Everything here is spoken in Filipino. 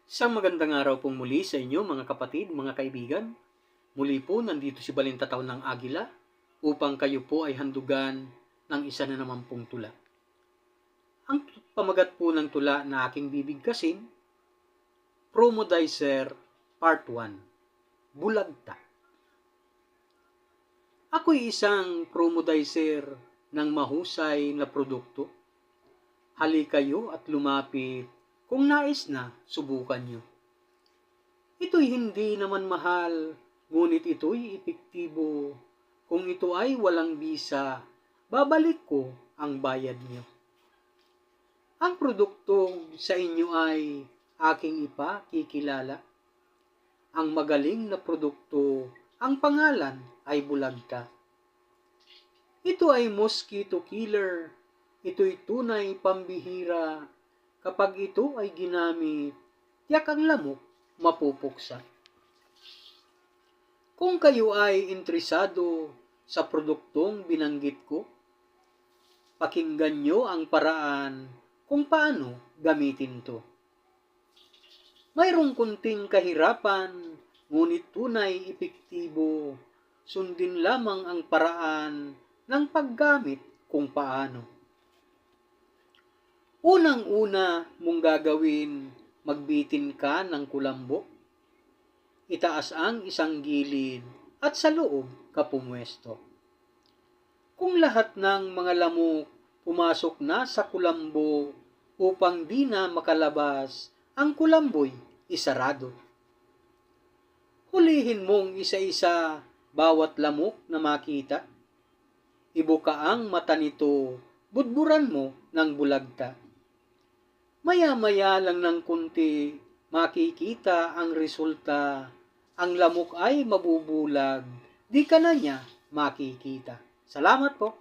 Isang magandang araw pong muli sa inyo mga kapatid, mga kaibigan. Muli po nandito si Balintataw ng Agila upang kayo po ay handugan ng isa na naman pong tula. Ang pamagat po ng tula na aking bibigkasin, Promodizer Part 1, Bulagta. Ako'y isang promodizer ng mahusay na produkto. Hali kayo at lumapit kung nais na subukan nyo. Ito'y hindi naman mahal, ngunit ito'y epektibo. Kung ito ay walang bisa, babalik ko ang bayad nyo. Ang produkto sa inyo ay aking ipakikilala. Ang magaling na produkto, ang pangalan ay Bulagta. Ito ay mosquito killer. Ito'y tunay pambihira. Kapag ito ay ginamit, tiyak ang lamok mapupuksa. Kung kayo ay interesado sa produktong binanggit ko, pakinggan nyo ang paraan kung paano gamitin to. Mayroong kunting kahirapan, ngunit tunay epektibo. Sundin lamang ang paraan ng paggamit kung paano. Unang-una mong gagawin, magbitin ka ng kulambo. Itaas ang isang gilid at sa loob ka pumwesto. Kung lahat ng mga lamok pumasok na sa kulambo upang di na makalabas, ang kulambo'y isarado. Hulihin mong isa-isa bawat lamok na makita. Ibuka ang mata nito, budburan mo ng bulagta. Maya-maya lang ng kunti, makikita ang resulta. Ang lamok ay mabubulag, di ka na niya makikita. Salamat po.